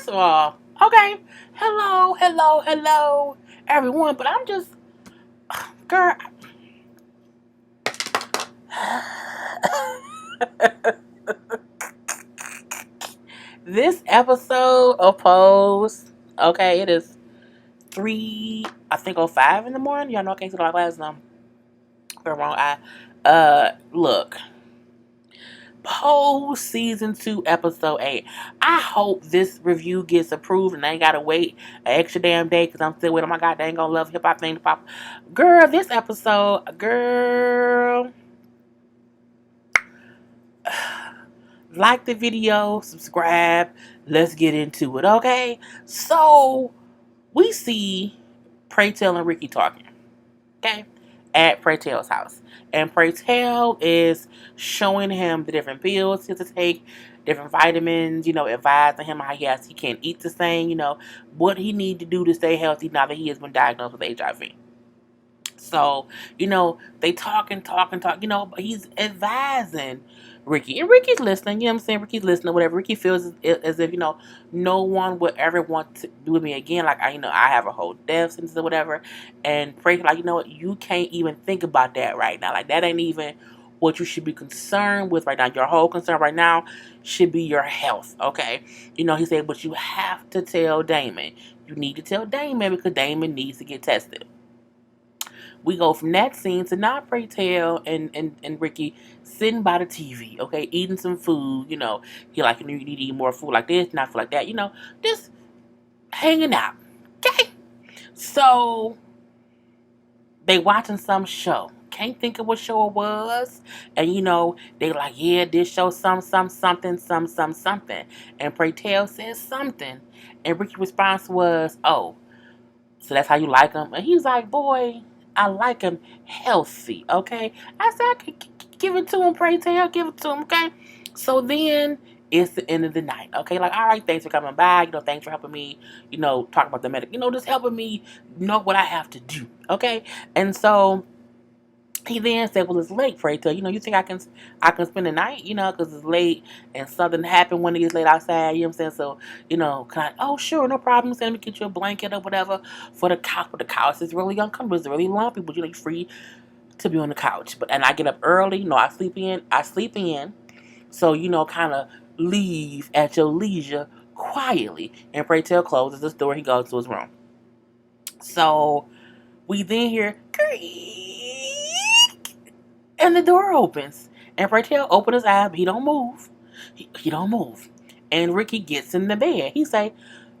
first of all, okay, hello, everyone. But I'm just, girl. This episode of Pose, okay, it is 3:05 in the morning. Y'all know I can't see my glasses on. The wrong eye. Look. Pose season 2, episode 8. I hope this review gets approved and I ain't gotta wait an extra damn day because I'm still waiting on my goddamn gonna love hip hop thing to pop. Girl, this episode, girl. Like the video, subscribe. Let's get into it, okay? So, we see Pray Tell and Ricky talking, okay? At Pray Tell's house. And Pray Tell is showing him the different pills he has to take, different vitamins, advising him how he can't eat the same, what he need to do to stay healthy now that he has been diagnosed with HIV. So, they talk, but he's advising Ricky. And Ricky's listening, you know what I'm saying? Ricky's listening, whatever. Ricky feels as if, no one would ever want to do with me again. Like, I have a whole death sentence or whatever. And Pray, like, you know what? You can't even think about that right now. Like, that ain't even what you should be concerned with right now. Your whole concern right now should be your health, okay? He said, but you have to tell Damon. You need to tell Damon because Damon needs to get tested. We go from that scene to now Pray Tell and Ricky sitting by the TV, okay, eating some food, he like, you need to eat more food like this, not food like that, just hanging out, okay? So, they watching some show. Can't think of what show it was. And, they like, yeah, this show something. And Pray Tell says something. And Ricky's response was, oh, so that's how you like him? And he's like, boy, I like him healthy, okay? I said, I could give it to him, Pray Tell, give it to him, okay? So then it's the end of the night, okay? Like, all right, thanks for coming by, thanks for helping me, talk about the medic, just helping me know what I have to do, okay? And so he then said, well, it's late, Pray Tell. You think I can spend the night, because it's late and something happened when it gets late outside, you know what I'm saying? So, can I, oh, sure, no problem. So let me get you a blanket or whatever for the couch. But the couch is really uncomfortable. It's really lumpy, but, you're free to be on the couch. And I get up early. I sleep in. So, kind of leave at your leisure quietly. And Pray Tell closes the door. He goes to his room. So, we then hear, and the door opens. And Pray Tell opens his eyes, but he don't move. He don't move. And Ricky gets in the bed. He say,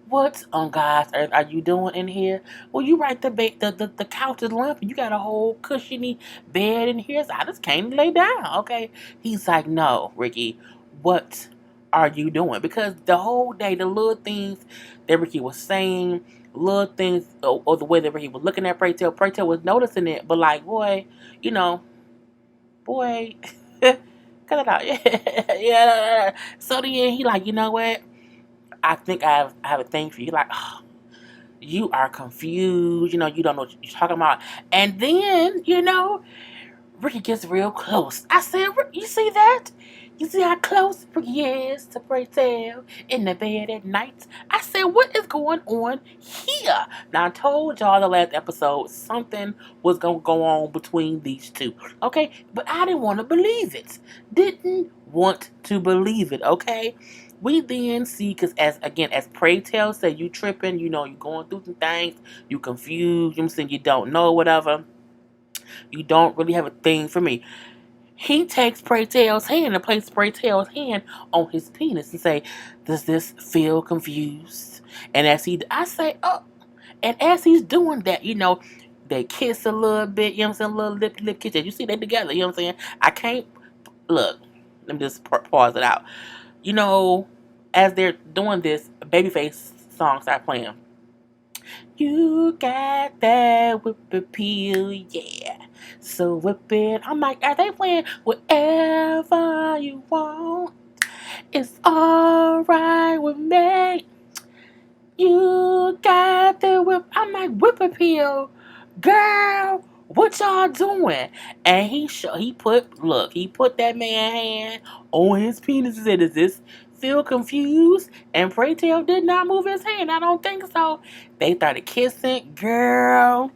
what on God's earth are you doing in here? Well, you right, the couch is lumpy. You got a whole cushiony bed in here. So I just came to lay down, okay? He's like, no, Ricky, what are you doing? Because the whole day, the little things that Ricky was saying, little things, or the way that Ricky was looking at Pray Tell was noticing it. But like, boy, boy, cut it out. Yeah. So then he like, you know what? I think I have a thing for you. Like, oh, you are confused. You don't know what you're talking about. And then, Ricky gets real close. I said, you see that? You see how close Ricky is to Pray Tell in the bed at night? I said, what is going on here? Now, I told y'all the last episode something was going to go on between these two. Okay? But I didn't want to believe it. Didn't want to believe it. Okay? We then see, because as Pray Tell said, you tripping, you're going through some things, you confused, I'm saying you don't know, whatever. You don't really have a thing for me. He takes Pray Tell's hand and places Pray Tell's hand on his penis and say, does this feel confused? And I say, oh. And as he's doing that, they kiss a little bit, a little lip kiss. You see, they together, you know what I'm saying? I can't, look, let me just pause it out. As they're doing this, Babyface song start playing. You got that whip appeal, yeah. So whip it. I'm like, are they playing whatever you want? It's alright with me. You got the whip. I'm like, whip appeal, girl. What y'all doing? And he put that man hand on his penis and said, does this feel confused, and Pray Tell did not move his hand. I don't think so. They started kissing, girl.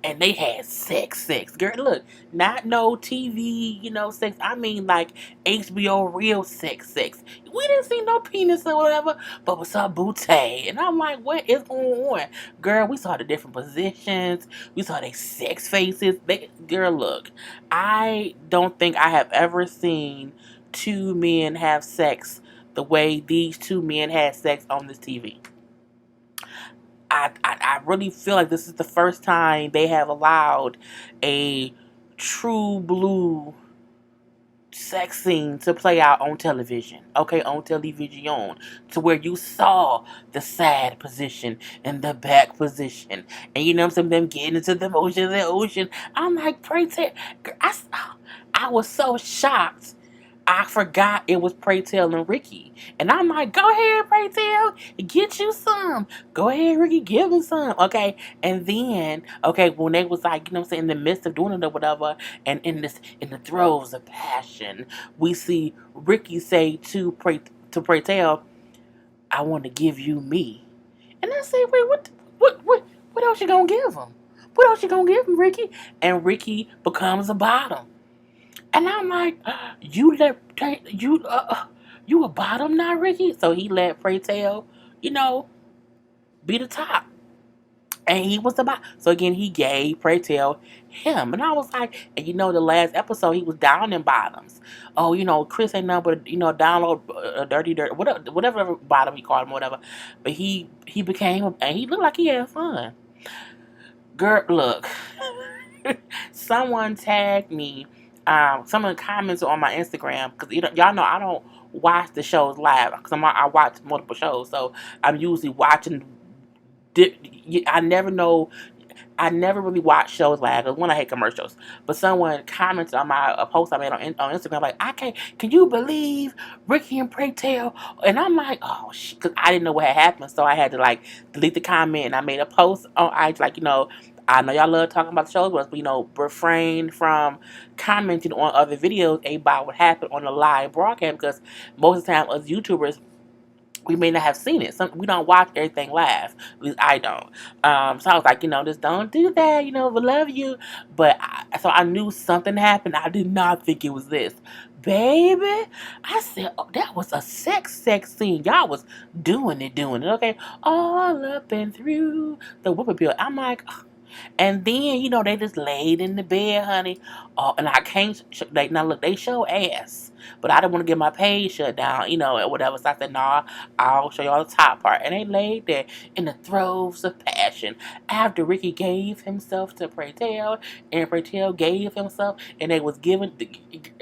And they had sex. Girl, look, not no TV, sex. I mean, like HBO real sex. We didn't see no penis or whatever, but we saw booty. And I'm like, what is going on? Girl, we saw the different positions. We saw their sex faces. Girl, look, I don't think I have ever seen two men have sex the way these two men had sex on this TV. I really feel like this is the first time they have allowed a true blue sex scene to play out on television. Okay, on television. To where you saw the side position and the back position. And you know what I'm saying? Them getting into the ocean. I'm like, pray tell. I was so shocked. I forgot it was Pray Tell and Ricky. And I'm like, go ahead, Pray Tell, get you some. Go ahead, Ricky, give him some. Okay. And then, okay, when they was like, in the midst of doing it or whatever, and in the throes of passion, we see Ricky say to Pray Tell, I want to give you me. And I say, wait, what else you gonna give him? What else you gonna give him, Ricky? And Ricky becomes a bottom. And I'm like, you a bottom now, Ricky? So he let Pray Tell, be the top. And he was the bottom. So again, he gave Pray Tell him. And I was like, and the last episode, he was down in bottoms. Oh, Chris ain't nothing but, download dirty, whatever bottom he called him, whatever. But he became, and he looked like he had fun. Girl, look. Someone tagged me. Some of the comments on my Instagram, because y'all know I don't watch the shows live because I watch multiple shows, so I'm usually watching. I never know. I never really watch shows live because one, I hate commercials. But someone commented on a post I made on Instagram like, can you believe Ricky and Pray Tell? And I'm like, oh shit, because I didn't know what had happened, so I had to like delete the comment, and I made a post on IG like, I know y'all love talking about the shows, but refrain from commenting on other videos about what happened on the live broadcast, because most of the time us YouTubers, we may not have seen it. We don't watch everything live. At least I don't. So I was like, just don't do that. We love you. But so I knew something happened. I did not think it was this. Baby, I said, oh, that was a sex scene. Y'all was doing it, okay? All up and through the whoopee bill. I'm like, oh. And then, they just laid in the bed, honey. Oh, and I can't, now look, they show ass. But I didn't want to get my page shut down, or whatever. So I said, nah, I'll show y'all the top part. And they laid there in the throes of passion. After Ricky gave himself to Pray Tell, and Pray Tell gave himself, and they was giving the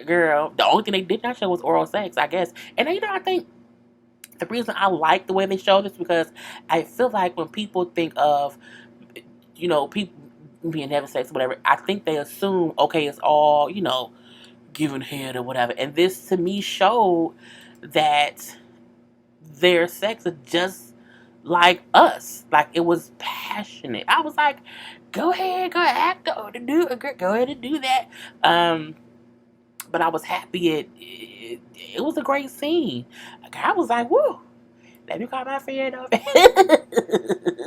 girl, the only thing they did not show was oral sex, I guess. And I think the reason I like the way they showed this, because I feel like when people think of, people being having sex or whatever, I think they assume, okay, it's all, giving head or whatever. And this to me showed that their sex is just like us. Like, it was passionate. I was like, go ahead and do that. But I was happy it was a great scene. I was like, woo. Let me call my friend over.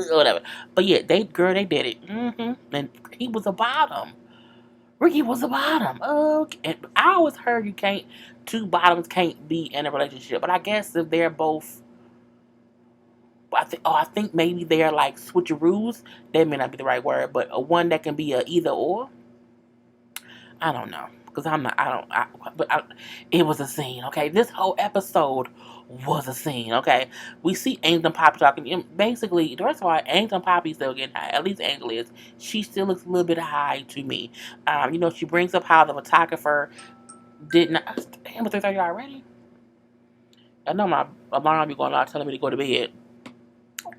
Whatever. But yeah, they did it. And he was a bottom. Ricky was a bottom. Okay. And I always heard two bottoms can't be in a relationship. But I guess if they're both, I think maybe they're like switcheroos. That may not be the right word, but a one that can be a either or. I don't know. Because it was a scene, okay? This whole episode was a scene, okay? We see Angel and Poppy talking. And basically, first of all, Angel and Poppy still getting high. At least Angel is. She still looks a little bit high to me. She brings up how the photographer did not. Damn, it's 3:30 already. I know my alarm be going off telling me to go to bed.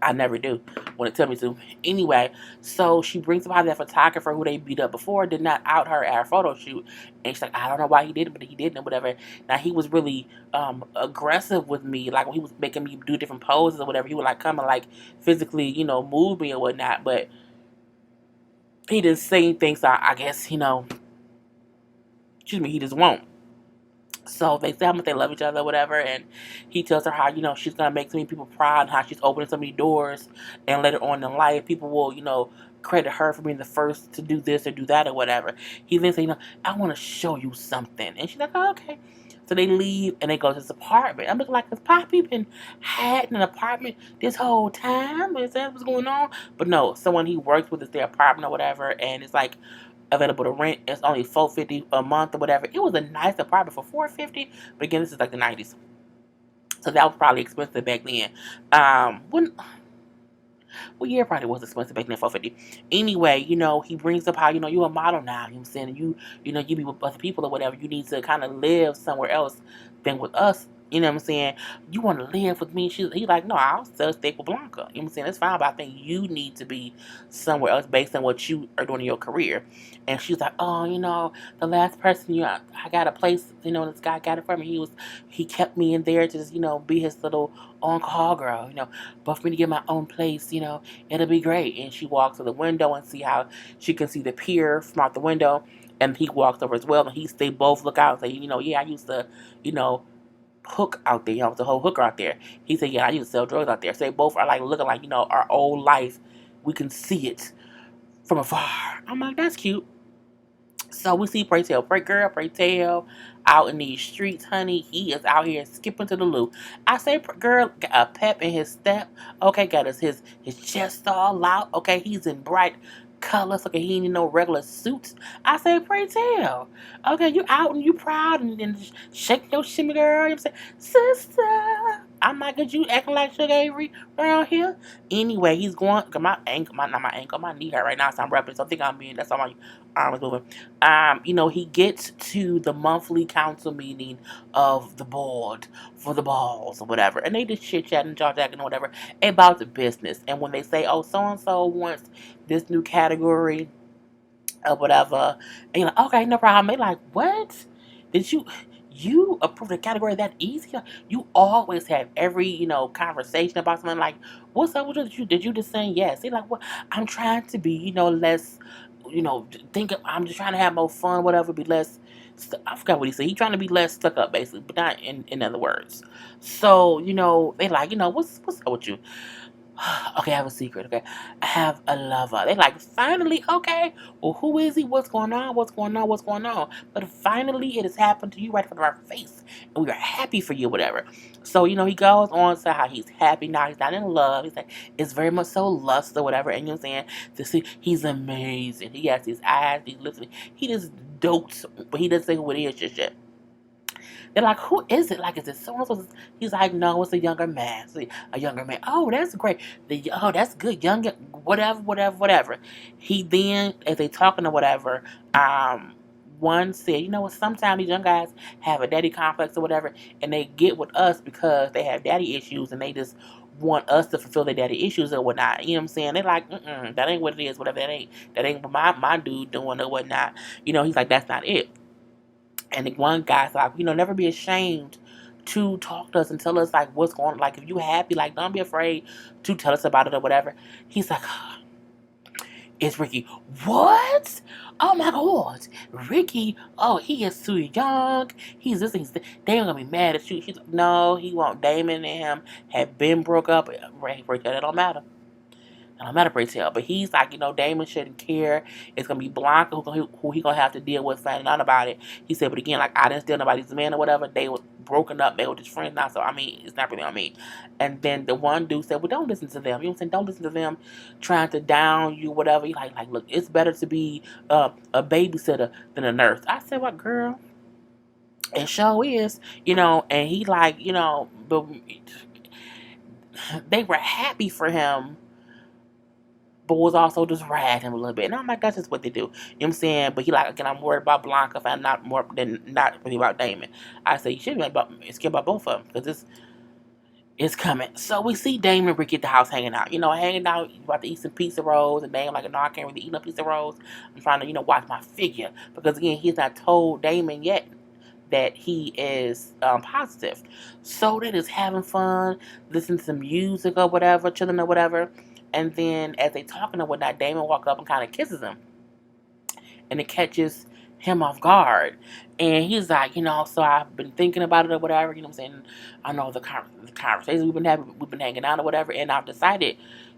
I never do when it tells me to. Anyway, so she brings up how that photographer who they beat up before did not out her at our photo shoot. And she's like, I don't know why he did it, but he didn't, or whatever. Now, he was really aggressive with me. Like, when he was making me do different poses or whatever, he would, like, come and, like, physically, move me or whatnot. But he didn't say anything, so I guess, he just won't. So they say how much they love each other, whatever, and he tells her how, she's gonna make so many people proud and how she's opening so many doors, and later on in life, people will, credit her for being the first to do this or do that or whatever. He then says, I want to show you something, and she's like, oh, okay. So they leave and they go to this apartment. I'm looking like, has Poppy been had an apartment this whole time? Is that what's going on? But no, someone he works with is their apartment or whatever, and it's like available to rent. It's only $450 a month or whatever. It was a nice apartment for $450, but again, this is like the '90s, so that was probably expensive back then. When Well, yeah, it probably was expensive back then, 450. Anyway, he brings up how, you a model now, you know what I'm saying? You be with other people or whatever. You need to kind of live somewhere else than with us. You know what I'm saying? You want to live with me? He's like, no, I'll still stay with Blanca. You know what I'm saying? That's fine, but I think you need to be somewhere else based on what you are doing in your career. And she's like, oh, the last person I got a place, this guy got it for me. He kept me in there to just, be his little on-call girl, but for me to get my own place, it'll be great. And she walks to the window and see how she can see the pier from out the window. And he walks over as well. And they both look out and say, yeah, I used to, hook out there. I was a whole hooker out there. He said, yeah, I used to sell drugs out there. So they both are like looking like, our old life. We can see it from afar. I'm like, that's cute. So we see Pray Tell, out in these streets, honey. He is out here skipping to the loo. I say, girl, got a pep in his step. Okay, got his chest all out. Okay, he's in bright colors. Okay, he ain't in no regular suits. I say, Pray Tell. Okay, you out and you proud and shake your shimmy, girl. You know what I'm saying? Sister. I'm not good. You acting like Sugar Avery around here. Anyway, he's going. My ankle, not my ankle, my knee hurt right now. So I'm rapping. So I think that's all my arm is moving. He gets to the monthly council meeting of the board for the balls or whatever, and they just chit chatting, jaw jacking or whatever about the business. And when they say, "Oh, so and so wants this new category or whatever," and you're like, "Okay, no problem." They like, "What? Did you approve the category that easy? You always have every conversation about something like, what's up with you? Did you just say yes?" They're like, "Well, I'm trying to be less." I'm just trying to have more fun, whatever, be less. I forgot what he said. He's trying to be less stuck up, basically, but not in other words. So, they like, what's up with you? Okay, I have a secret, okay? I have a lover. They like, finally, okay. Well, who is he? What's going on? What's going on? What's going on? But finally, it has happened to you right in front of our face. And we are happy for you, whatever. So, he goes on to how he's happy now. He's not in love. He's like, it's very much so lust or whatever. And you know what I'm saying? To see, he's amazing. He has his eyes, he's listening. He just dotes, but he doesn't say who it is just yet. They're like, who is it? Like, is it so-and-so? He's like, no, it's a younger man. So, a younger man. Oh, that's great. That's good. Younger, whatever. He then, as they talking or whatever, one said, what, sometimes these young guys have a daddy complex or whatever, and they get with us because they have daddy issues, and they just want us to fulfill their daddy issues or whatnot. You know what I'm saying? They're like, that ain't what it is, whatever. That ain't what my dude doing or whatnot. He's like, that's not it. And the one guy's like, never be ashamed to talk to us and tell us like what's going on. Like, if you happy, like, don't be afraid to tell us about it or whatever. He's like, it's Ricky. What? Oh my God, Ricky. Oh, he is too young. He's this. They ain't gonna be mad at you. He's like, no, he won't. Damon and him have been broke up. Right, that don't matter. I'm not a Pray Tell, but he's like, Damon shouldn't care. It's gonna be Blanca who he gonna have to deal with finding out about it. He said, but again, like, I didn't steal nobody's man or whatever. They were broken up. They were just friends now. So I mean, it's not really on me. And then the one dude said, well, don't listen to them. You know what I'm saying? Don't listen to them trying to down you, whatever. He like, look, it's better to be a babysitter than a nurse. I said, what, girl? It sure is, And he like, but they were happy for him, but was also just rag him a little bit. And I'm like, that's just what they do. You know what I'm saying? But he like, again, I'm worried about Blanca if I'm not more than not really about Damon. I say, you should be scared about both of them because it's coming. So we see Damon and Ricky at the house hanging out. Hanging out, about to eat some pizza rolls. And Damon like, no, I can't really eat no pizza rolls. I'm trying to, watch my figure. Because again, he's not told Damon yet that he is positive. So they're just having fun, listening to some music or whatever, chilling or whatever. And then as they talking or whatnot, Damon walk up and kind of kisses him. And it catches him off guard. And he's like, so I've been thinking about it or whatever, what I'm saying? I know the conversations we've been having, we've been hanging out or whatever, and I've decided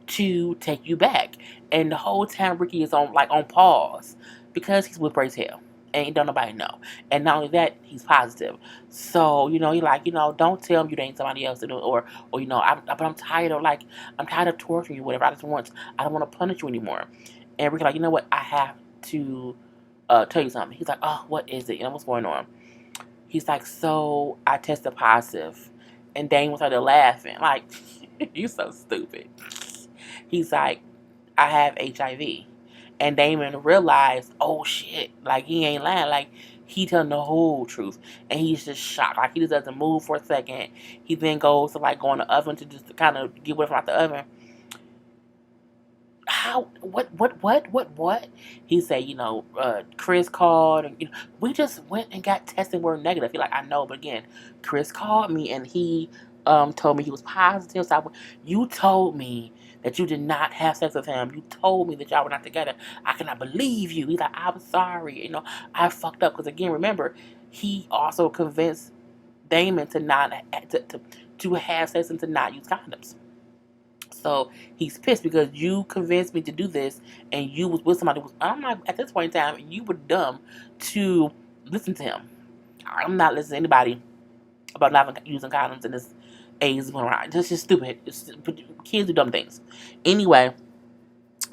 to take you back. And the whole time Ricky is on pause because he's with Brace Hill. And don't nobody know. And not only that, he's positive. So, he like, don't tell him you dating somebody else, or I'm tired of I'm tired of torturing you, whatever. I don't want to punish you anymore. And Ricky like, you know what? I have to tell you something. He's like, oh, what is it? What's going on? He's like, so I tested positive. And Dane started laughing. Like, you so stupid. He's like, I have HIV. And Damon realized, oh shit, like he ain't lying. Like, he telling the whole truth. And he's just shocked. Like, he just doesn't move for a second. He then goes to go in the oven to just kind of get away from out the oven. How, what? He said, Chris called, and we just went and got tested, we're negative. He's like, I know, but again, Chris called me and he told me he was positive. So you told me that you did not have sex with him. You told me that y'all were not together. I cannot believe you. He's like, I'm sorry. I fucked up. Because again, remember, he also convinced Damon to not to have sex and to not use condoms. So he's pissed because you convinced me to do this, and you was with somebody. I'm like, at this point in time, you were dumb to listen to him. I'm not listening to anybody about not using condoms in this age going around. It's just stupid. Kids do dumb things. Anyway,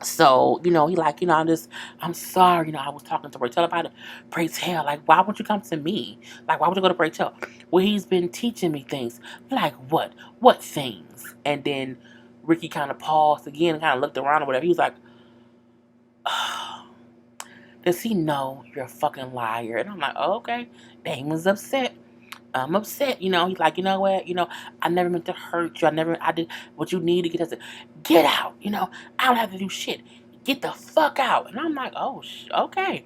so he like, I'm sorry. I was talking to Rachel about it. Pray tell, like, why won't you come to me? Like, why would you go to Pray tell? Well, he's been teaching me things. Like what? What things? And then Ricky kind of paused again and kind of looked around or whatever. He was like, oh, does he know you're a fucking liar? And I'm like, oh, okay. Damon's upset. I'm upset. He's like, you know what? I never meant to hurt you. I did what you need to get us to get out. I don't have to do shit. Get the fuck out. And I'm like, oh, okay.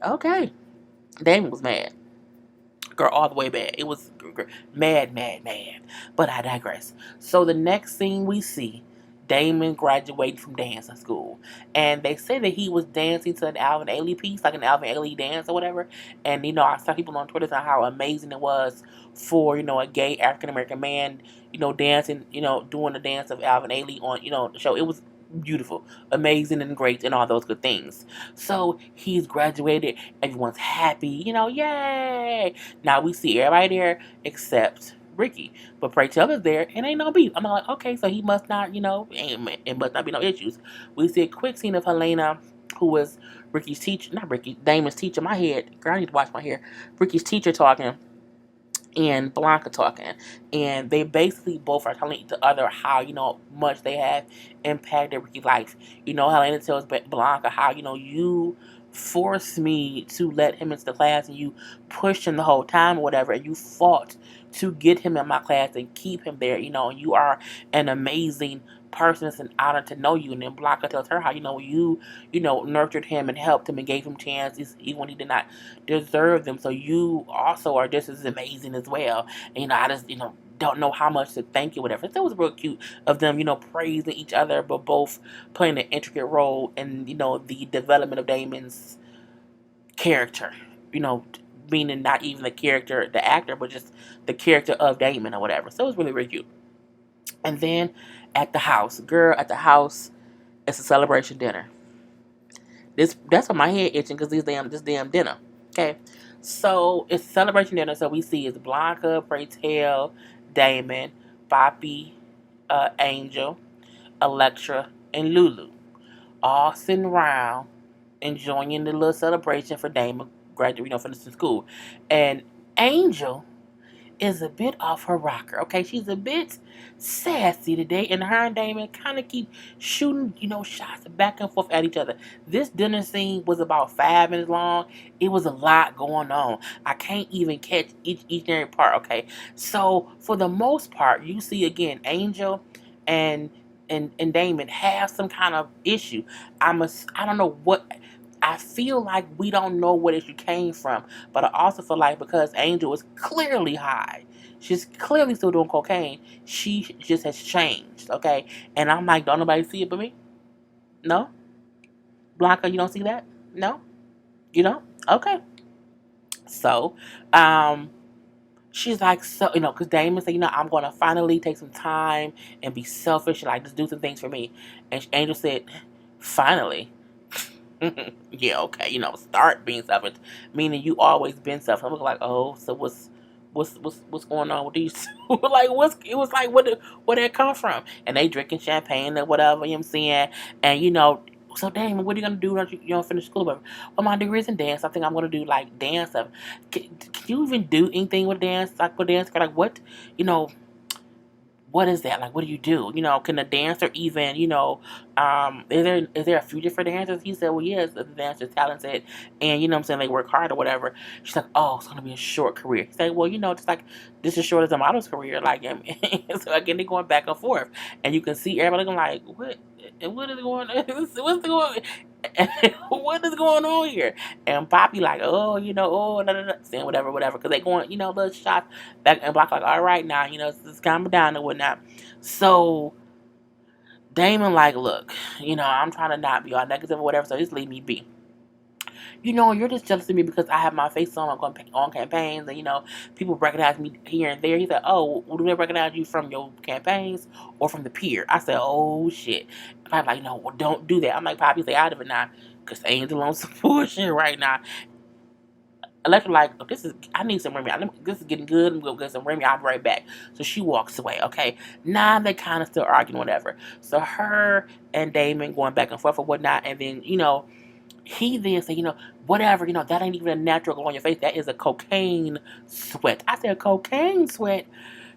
Okay. Damon was mad. Girl, all the way mad. It was mad. But I digress. So the next scene we see, Damon graduated from dancing school. And they say that he was dancing to an Alvin Ailey piece, like an Alvin Ailey dance or whatever. And, I saw people on Twitter saying how amazing it was for, a gay African-American man, dancing, doing the dance of Alvin Ailey on, the show. It was beautiful, amazing, and great, and all those good things. So he's graduated. Everyone's happy, yay. Now we see everybody there except Ricky. But Pray Tell is there and ain't no beef. I'm like, okay, so he must not, it must not be no issues. We see a quick scene of Helena, who was Ricky's teacher, not Ricky, Damon's teacher. My head, girl, I need to wash my hair. Ricky's teacher talking and Blanca talking, and they basically both are telling each other how much they have impacted Ricky's life. Helena tells Blanca how you forced me to let him into the class, and you pushed him the whole time or whatever, and you fought to get him in my class and keep him there. And you are an amazing person. It's an honor to know you. And then Blanca tells her how you nurtured him and helped him and gave him chances even when he did not deserve them. So you also are just as amazing as well. And I just don't know how much to thank you, whatever. So it was real cute of them, praising each other, but both playing an intricate role in the development of Damon's character. Meaning not even the character, the actor, but just the character of Damon or whatever. So it was really, really cute. And then at the house, it's a celebration dinner. That's why my head itching because this damn dinner. Okay, so it's a celebration dinner. So we see it's Blanca, Pray Tell, Damon, Boppy, Angel, Electra, and Lulu, all sitting around enjoying the little celebration for Damon graduating, finishing school, and Angel is a bit off her rocker. Okay, she's a bit sassy today, and her and Damon kind of keep shooting, shots back and forth at each other. This dinner scene was about 5 minutes long. It was a lot going on. I can't even catch each and every part. Okay, so for the most part, you see again Angel and Damon have some kind of issue. I don't know what. I feel like we don't know what issue came from, but I also feel like because Angel is clearly high, she's clearly still doing cocaine, she just has changed, okay? And I'm like, don't nobody see it but me? No? Blanca, you don't see that? No? You don't? Okay. So, um, she's like, so, because Damon said, I'm going to finally take some time and be selfish and, like, just do some things for me. And Angel said, finally. Yeah, okay, start being selfish, meaning you always been selfish. I'm like, oh, so what's going on with these two? Like, it was like, where did it come from? And they drinking champagne or whatever, you know what I'm saying? And, so Damon, what are you gonna do once you don't finish school? Well, my degree is in dance. I think I'm gonna do like dance stuff. Can you even do anything with dance? Like with dance, like what? You know, what is that? Like, what do you do? Can a dancer even, is there a few different dancers? He said, well, yes, the dancer's talented and, what I'm saying, they work hard or whatever. She's like, oh, it's going to be a short career. He said, well, just like, this is short as a model's career. Like, so again, they're going back and forth. And you can see everybody going like, what is going on? What's going what is going on here? And Poppy like, oh, oh, no, no, no, saying whatever, whatever, because they going, little shots back and Block like, all right now, just calm down and whatnot. So Damon like, look, I'm trying to not be all negative or whatever, so just leave me be. You're just jealous of me because I have my face on campaigns and, people recognize me here and there. He said, oh, do they recognize you from your campaigns or from the pier? I said, oh, shit. And I'm like, no, well, don't do that. I'm like, Poppy, stay out of it now because Angel on some bullshit right now. Electra like, oh, I need some Remy. This is getting good. I'm going to get some Remy. I'll be right back. So she walks away, okay? Now they kind of still arguing, whatever. So her and Damon going back and forth or whatnot. And then, he then said, whatever, that ain't even a natural glow on your face. That is a cocaine sweat. I said, cocaine sweat?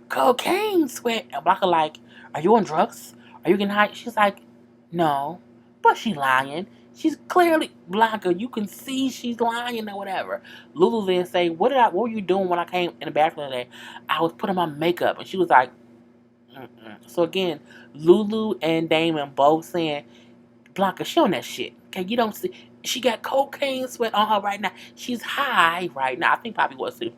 Cocaine sweat? And Blanca like, are you on drugs? Are you getting high? She's like, no. But she lying. She's clearly, Blanca, you can see she's lying or whatever. Lulu then say, what were you doing when I came in the bathroom today? I was putting my makeup. And she was like, mm-mm. So again, Lulu and Damon both saying, Blanca, she on that shit. Okay, you don't see. She got cocaine sweat on her right now. She's high right now. I think Poppy was too.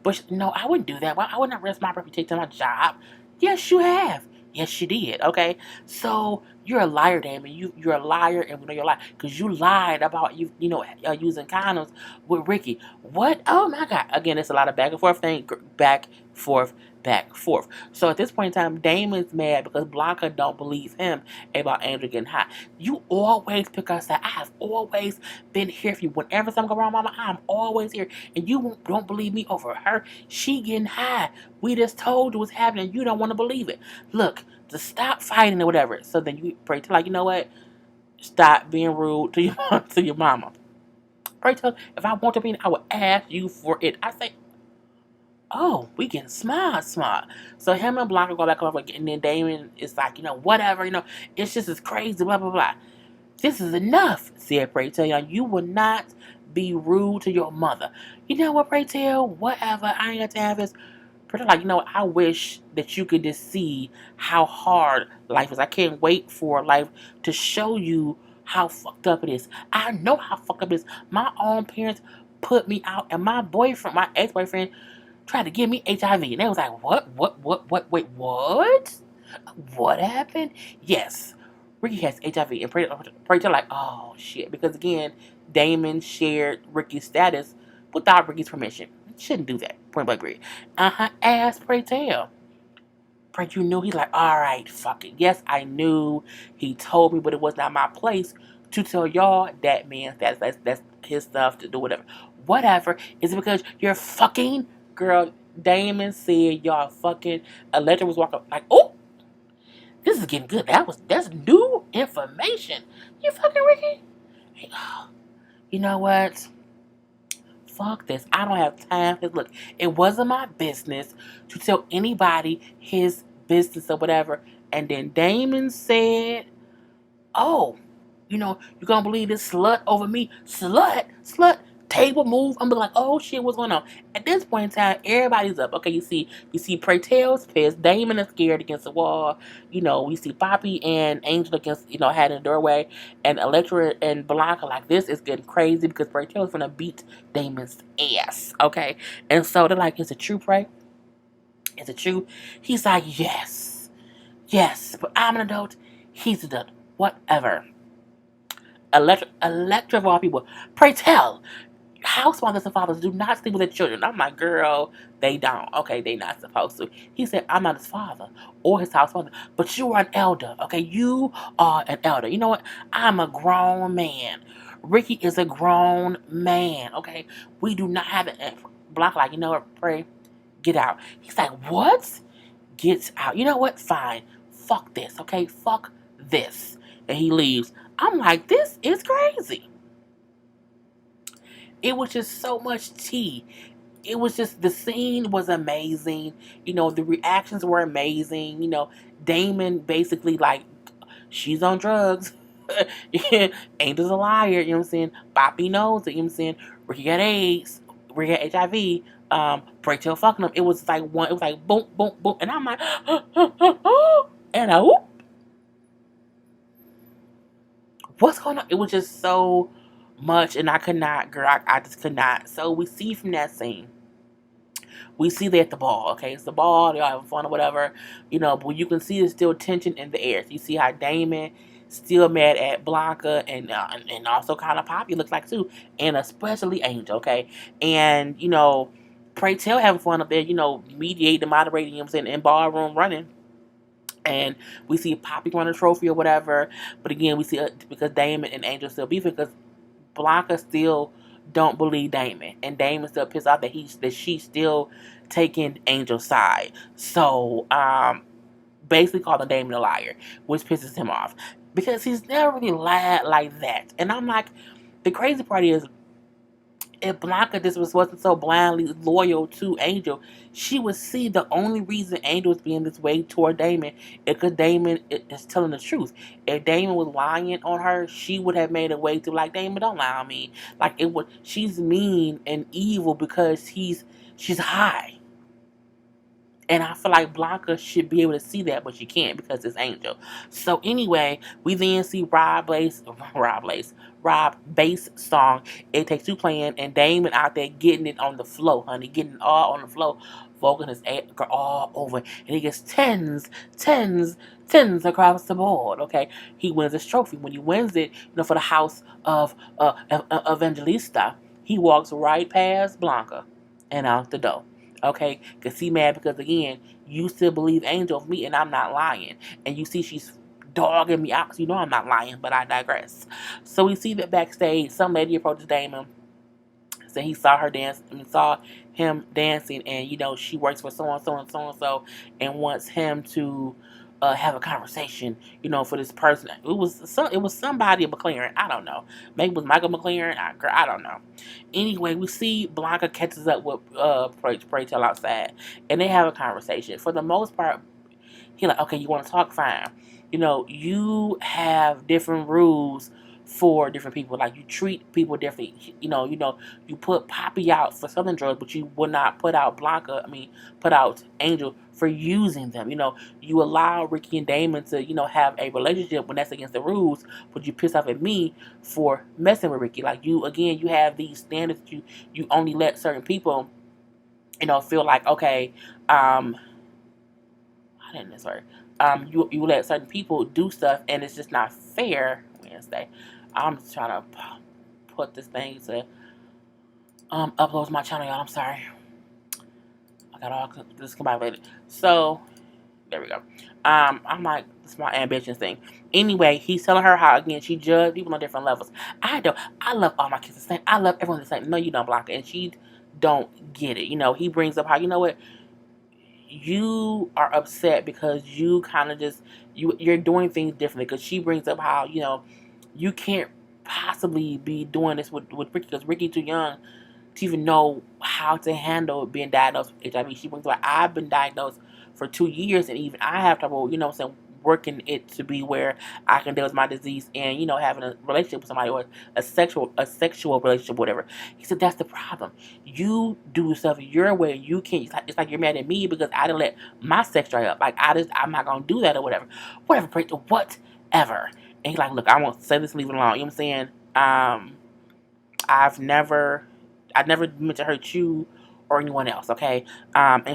But no, I wouldn't do that. I would not risk my reputation to my job. Yes, you have. Yes, you did. Okay, so you're a liar, Damon. You're a liar, and we know you're a liar because you lied about using condoms with Ricky. What? Oh my God! Again, it's a lot of back and forth thing. Back, forth, back, forth. So at this point in time, Damon's mad because Blanca don't believe him about Andrew getting high. You always pick us up. I have always been here for you. Whenever something go wrong, Mama, I'm always here. And you don't believe me over her. She getting high. We just told you what's happening. You don't want to believe it. Look, to stop fighting or whatever. So then you pray to, like, you know what? Stop being rude to your mama. Pray to her, if I want to be, I will ask you for it. I say, oh, we getting smart. So him and Blanca go back over, and then Damon is like, whatever, it's just as crazy, blah, blah, blah. This is enough, said Pray Tell. You will not be rude to your mother. You know what, Pray Tell? Whatever, I ain't got to have this. Like, I wish that you could just see how hard life is. I can't wait for life to show you how fucked up it is. I know how fucked up it is. My own parents put me out, and my ex-boyfriend, tried to give me HIV. And they was like, what, wait, what? What happened? Yes, Ricky has HIV. And Pray Tell like, oh, shit. Because, again, Damon shared Ricky's status without Ricky's permission. Shouldn't do that. Point blank agree. Ask Pray Tell. Pray you knew? He's like, all right, fuck it. Yes, I knew. He told me, but it was not my place to tell y'all that man that's his stuff to do whatever. Whatever. Is it because you're fucking? Girl, Damon said y'all fucking. Electra was walking like, oh, this is getting good. That's new information. You fucking Ricky? Hey, oh, you know what? Fuck this. I don't have time for this. Look, it wasn't my business to tell anybody his business or whatever. And then Damon said, oh, you're gonna believe this slut over me? Slut, table move. I'm like, oh shit, what's going on? At this point in time, everybody's up. Okay, you see Pray Tell's pissed. Damon is scared against the wall. We see Poppy and Angel against, had in the doorway. And Electra and Blanca like, this is getting crazy because Pray Tell's gonna beat Damon's ass. Okay? And so they're like, is it true, Pray? Is it true? He's like, yes, but I'm an adult. He's an adult. Whatever. Electra of all people, Pray Tell, House mothers and fathers do not sleep with their children. I'm like, girl, they don't. Okay, they not supposed to. He said, I'm not his father or his house mother, but you are an elder. Okay, you are an elder. You know what? I'm a grown man. Ricky is a grown man. Okay, we do not have it. Block like, you know what? Pray, get out. He's like, what? Gets out. You know what? Fine. Fuck this. Okay, fuck this. And he leaves. I'm like, this is crazy. It was just so much tea. It was just, the scene was amazing. The reactions were amazing. Damon basically like, she's on drugs. Angel's a liar, you know what I'm saying? Boppy knows it, you know what I'm saying? Ricky got AIDS. Ricky got HIV. Pray tell fucking him. It was like it was like boom, boom, boom. And I'm like, and I whoop. What's going on? It was just so much, and I could not, girl. I just could not. So we see from that scene, we see they at the ball. Okay, it's the ball. They're all having fun or whatever, But you can see there's still tension in the air. So you see how Damon still mad at Blanca, and also kind of Poppy looks like too, and especially Angel. Okay, and Pray Tell having fun up there. Mediating, moderating. You know what I'm saying, in ballroom running. And we see Poppy won a trophy or whatever. But again, we see because Damon and Angel still beefing because Blanca still don't believe Damon. And Damon still pissed off that she's still taking Angel's side. So, basically calling Damon a liar, which pisses him off. Because he's never really lied like that. And I'm like, the crazy part is, if Blanca just wasn't so blindly loyal to Angel, she would see the only reason Angel was being this way toward Damon is because Damon is telling the truth. If Damon was lying on her, she would have made a way to like, Damon, don't lie on me. Like, it would. She's mean and evil because she's high. And I feel like Blanca should be able to see that, but she can't because it's Angel. So anyway, we then see Rob Bass song, It Takes Two playing, and Damon out there getting it on the floor, honey. Getting it all on the floor. Voguing his anger all over. And he gets tens, tens, tens across the board, okay? He wins this trophy. When he wins it, for the house of Evangelista, he walks right past Blanca and out the door. Okay, because he mad because again, you still believe Angel of me and I'm not lying. And you see she's dogging me out, so I'm not lying, but I digress. So we see that backstage, some lady approaches Damon, said he saw her dance, saw him dancing, and she works for so and so and so and so, and wants him to have a conversation, for this person. It was somebody at McLaren. I don't know. Maybe it was Michael McLaren. I don't know. Anyway, we see Blanca catches up with Pray Tell outside, and they have a conversation. For the most part, he like, okay, you want to talk? Fine. You have different rules for different people. Like, you treat people differently. You put Poppy out for selling drugs, but you will not put out put out Angel for using them. You allow Ricky and Damon to, have a relationship when that's against the rules, but you piss off at me for messing with Ricky. Like, you have these standards. You only let certain people, feel like, okay, I didn't know, sorry. You let certain people do stuff, and it's just not fair. Wednesday, I'm just trying to put this thing to upload to my channel, y'all. I'm sorry. I got all this combined later. So there we go. I'm like, this is my ambition thing. Anyway, he's telling her how again she judged people on different levels. I love all my kids the same. I love everyone the same. No, you don't, Blanca, and she don't get it. He brings up how, what, you are upset because you kind of just you're doing things differently, because she brings up how you can't possibly be doing this with Ricky because Ricky's too young to even know how to handle being diagnosed with HIV. She brings up, I've been diagnosed for 2 years and even I have trouble working it to be where I can deal with my disease and having a relationship with somebody, or a sexual relationship, whatever. He said that's the problem. You do stuff your way. You can't. It's like you're mad at me because I didn't let my sex dry up. Like, I'm not gonna do that or whatever. Whatever. And he's like, look, I won't say this and leave it alone. You know what I'm saying? I never meant to hurt you or anyone else. Okay. And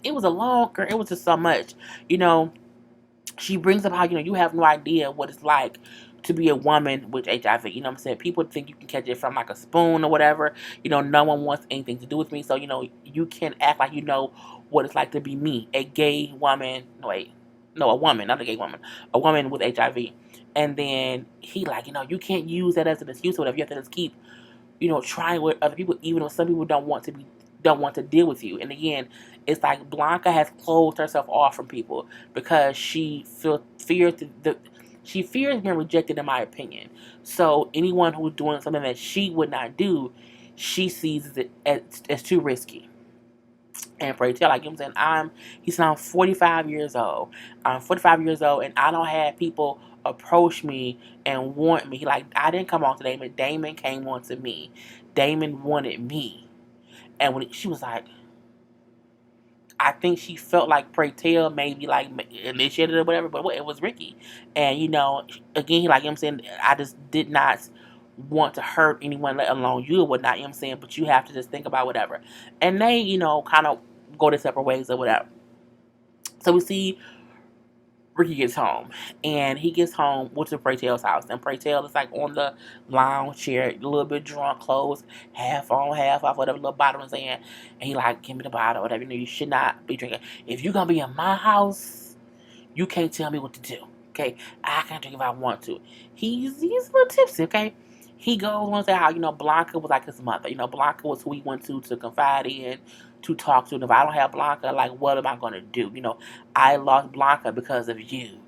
it was a long. It was just so much. She brings up how, you have no idea what it's like to be a woman with HIV. You know what I'm saying? People think you can catch it from like a spoon or whatever. No one wants anything to do with me. So, you can act like you know what it's like to be me, a gay woman. No, wait. No, a woman, not a gay woman. A woman with HIV. And then he like, you can't use that as an excuse or whatever. You have to just keep, trying with other people, even if some people don't want to deal with you. And again, it's like Blanca has closed herself off from people because she fears being rejected, in my opinion. So anyone who's doing something that she would not do, she sees it as too risky. And pray tell, like, he said, I'm 45 years old. I'm 45 years old, and I don't have people approach me and want me. Like, I didn't come on to Damon. Damon came on to me. Damon wanted me. And when she was like, I think she felt like Pray Tell maybe like initiated or whatever, but it was Ricky. And again, like I'm saying, I just did not want to hurt anyone, let alone you or whatnot. You know what I'm saying? But you have to just think about whatever. And they, kind of go their separate ways or whatever. So we see Ricky gets home, and he gets home to Pray Tell's house, and Pray Tell is like on the lounge chair, a little bit drunk, clothes half on, half off, whatever little bottle is in, and he like, give me the bottle, whatever. You should not be drinking. If you're gonna be in my house, you can't tell me what to do. Okay, I can drink if I want to. He's a little tipsy. Okay, he goes on to say how Blanca was like his mother. Blanca was who he went to confide in, to talk to. And if I don't have Blanca, like, what am I gonna do? I lost Blanca because of you,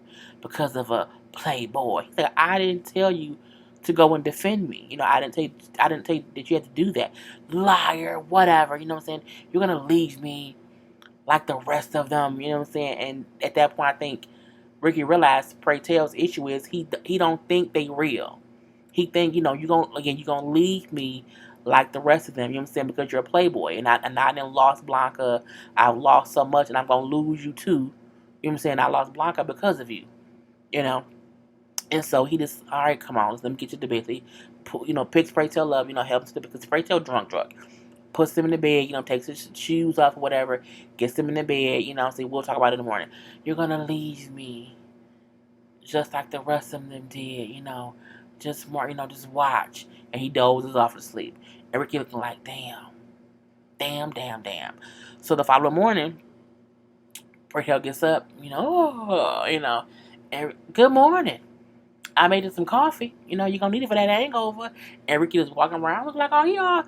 because of a playboy. He said, I didn't tell you to go and defend me. I didn't tell you that you had to do that. Liar, whatever. You know what I'm saying? You're gonna leave me like the rest of them. You know what I'm saying? And at that point, I think Ricky realized Pray Tell's issue is he don't think they real. He think, you're gonna leave me like the rest of them, you know what I'm saying, because you're a playboy. And I didn't lost Blanca. I've lost so much, and I'm gonna lose you too. You know what I'm saying? I lost Blanca because of you. And so he just, all right, come on, let me get you to bed. So he, picks Pray Tell up, helps him, because Pray Tell drunk. Puts him in the bed, takes his shoes off or whatever, gets him in the bed, say, we'll talk about it in the morning. You're gonna leave me just like the rest of them did, just more, just watch. And he dozes off to sleep. And Ricky looking like, damn. So the following morning, Raquel gets up, and good morning. I made you some coffee. You're going to need it for that hangover. And Ricky was walking around looking like, oh, he all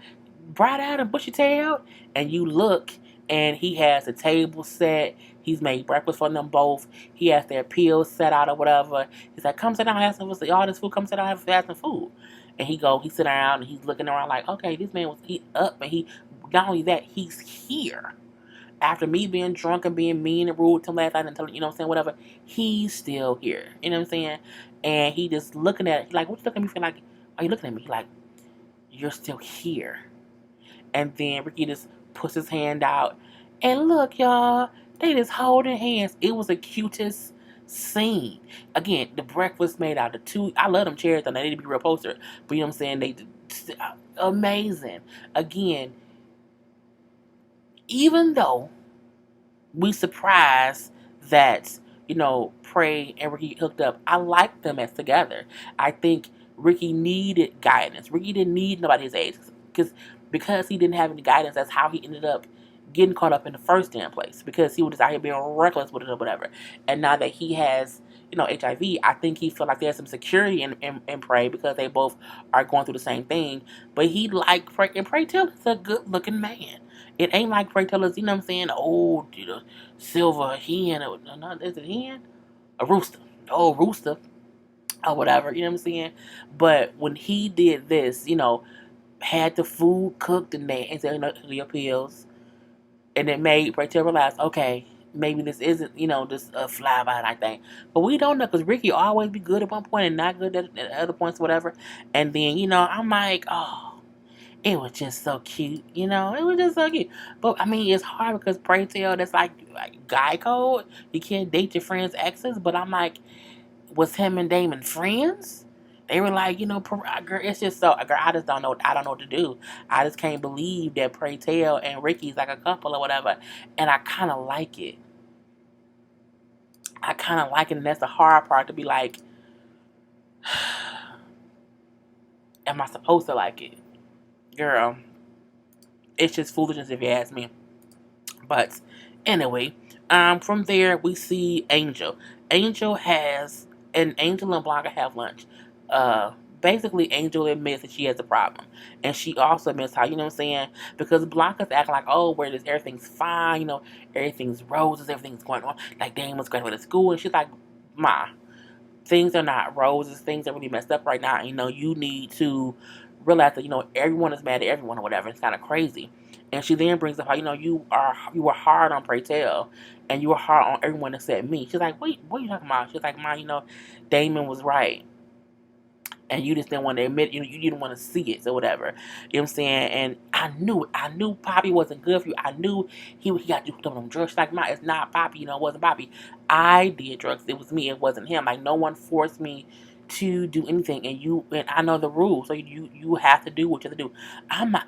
bright-eyed and bushy-tailed. And you look, and he has a table set. He's made breakfast for them both. He has their pills set out or whatever. He's like, come sit down and have some food. All this food, come sit down and have some food. And he sit down, and he's looking around like, okay, this man he up, and he, not only that, he's here. After me being drunk and being mean and rude to him last night and telling, what I'm saying, whatever, he's still here. You know what I'm saying? And he just looking at it, like, what you looking at me for? Like, are you looking at me? He like, you're still here. And then Ricky just puts his hand out. And look, y'all, they just holding hands. It was the cutest scene. Again, the breakfast made out of two. I love them chairs, and they need to be real poster. But you know what I'm saying? They amazing. Again, even though we surprised that, Pray and Ricky hooked up, I like them as together. I think Ricky needed guidance. Ricky didn't need nobody his age, because he didn't have any guidance. That's how he ended up getting caught up in the first damn place, because he was just out here being reckless with it or whatever. And now that he has, HIV, I think he felt like there's some security in Pray, because they both are going through the same thing. But he like Pray, and Pray Tell is a good looking man. It ain't like Pray Tell is, you know what I'm saying, old, silver hen, or no, is it hen? A rooster. Old rooster. Or whatever, you know what I'm saying? But when he did this, had the food cooked and said, your pills, and it made Pray Tell realize, okay, maybe this isn't, just a fly-by-night thing. But we don't know, because Ricky always be good at one point and not good at other points, whatever. And then, I'm like, oh, it was just so cute, it was just so cute. But, I mean, it's hard, because Pray Tell, that's like guy code. You can't date your friend's exes. But I'm like, was him and Damon friends? They were like, girl, it's just so, girl, I just don't know. I don't know what to do. I just can't believe that Pray Tell and Ricky's like a couple or whatever. And I kind of like it. And that's the hard part, to be like, Am I supposed to like it? Girl, it's just foolishness if you ask me. But anyway, from there we see Angel. Angel has and Angel and Blanca have lunch. Uh, Basically, Angel admits that she has a problem, and she also admits how, you know what I'm saying, because Blanca's acting like, oh, where this everything's fine, you know, everything's roses, everything's going on, like Damon's graduated school, and she's like, Ma, things are not roses. Things are really messed up right now. And, you know, you need to realize that, you know, everyone is mad at everyone or whatever. It's kind of crazy. And she then brings up how, you know, you were hard on Pray Tell, and you were hard on everyone except me. She's like, wait, what are you talking about? She's like, Ma, you know, Damon was right, and you just didn't want to admit, you didn't want to see it or whatever. You know what I'm saying? And I knew Poppy wasn't good for you. I knew he got you hooked up on drugs. She's like, Ma, it's not Poppy, you know, it wasn't Poppy. I did drugs. It was me. It wasn't him. Like, no one forced me to do anything, and I know the rules, so you have to do what you have to do. I'm not.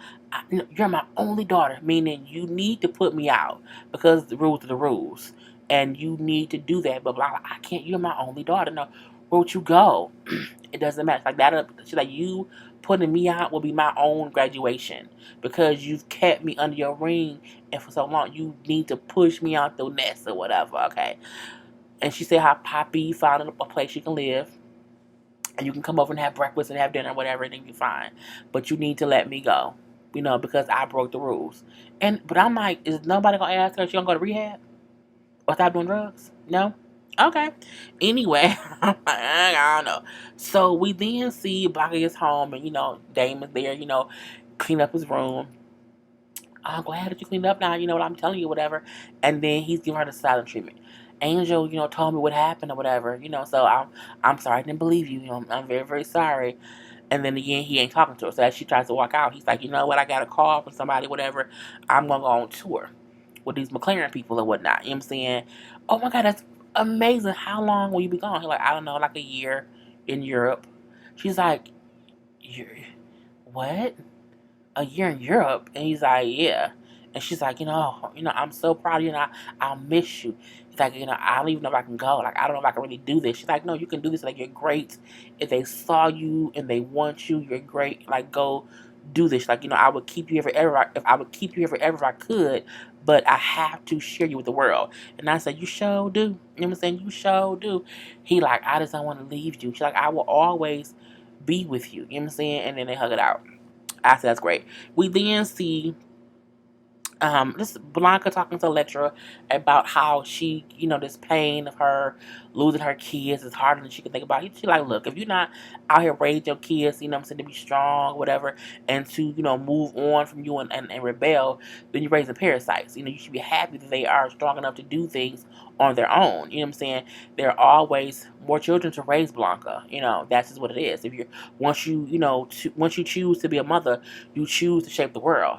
You're my only daughter, meaning you need to put me out because the rules are the rules, and you need to do that. But blah, blah, I can't. You're my only daughter. No, where would you go? It doesn't matter. Like that. She's like, you putting me out will be my own graduation because you've kept me under your ring and for so long. You need to push me out the nest or whatever. Okay. And she said how Poppy found a place you can live. And you can come over and have breakfast and have dinner, whatever, and be fine. But you need to let me go, you know, because I broke the rules. But I'm like, is nobody gonna ask her if she gonna go to rehab or stop doing drugs? No. Okay. Anyway, I'm like, I don't know. So we then see Blanca gets home, and you know, Damon's there, you know, clean up his room. I'm glad that you cleaned up now, you know what I'm telling you, whatever. And then he's giving her the silent treatment. Angel, you know, told me what happened or whatever, you know, so I'm sorry, I didn't believe you, you know, I'm very, very sorry. And then again, he ain't talking to her. So as she tries to walk out, he's like, you know what, I got a call from somebody, whatever. I'm gonna go on tour with these McLaren people or whatnot. You know what I'm saying? Oh my god, that's amazing. How long will you be gone? He's like, I don't know, like a year in Europe. She's like, You're what? A year in Europe? And he's like, yeah. And she's like, I'm so proud of you, and I'll miss you. He's like, I don't even know if I can go. Like, I don't know if I can really do this. She's like, no, you can do this. Like, you're great. If they saw you and they want you, you're great. Like, go do this. Like, I would keep you here forever. If I would keep you here forever if I could, but I have to share you with the world. And I said, you sure do. You know what I'm saying? You sure do. He like, I just don't want to leave you. She's like, I will always be with you. You know what I'm saying? And then they hug it out. I said, that's great. We then see this Blanca talking to the lecturer about how she, this pain of her losing her kids is harder than she can think about. She like, look, if you're not out here raising your kids, I'm saying, to be strong, whatever, and to, move on from you and rebel, then you're raising parasites. You should be happy that they are strong enough to do things on their own. You know what I'm saying? There are always more children to raise, Blanca. That's just what it is. If you're once you choose to be a mother, you choose to shape the world.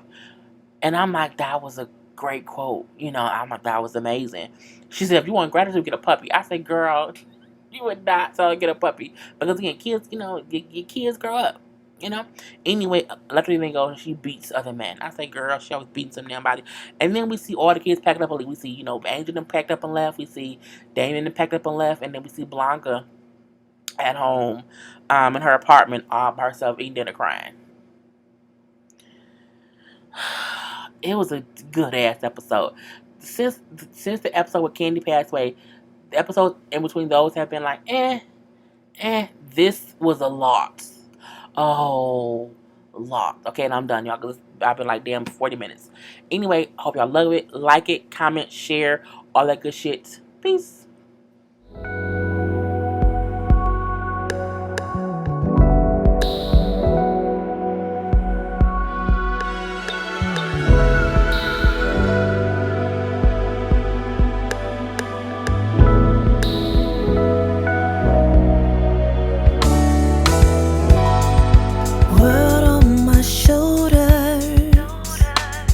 And I'm like, that was a great quote. I'm like, that was amazing. She said, if you want gratitude, get a puppy. I said, girl, you would not tell her to get a puppy. Because again, kids, your kids grow up. Anyway, luckily they go, she beats other men. I say, girl, she always beating some damn body. And then we see all the kids packed up and leave. We see, Angel them packed up and left. We see Damien them packed up and left. And then we see Blanca at home, in her apartment, by herself eating dinner crying. It was a good ass episode. Since the episode with Candy passed away, the episodes in between those have been like, This was a lot. Oh, lot. Okay, and I'm done, y'all. Cause I've been like damn 40 minutes. Anyway, I hope y'all love it. Like it, comment, share, all that good shit. Peace.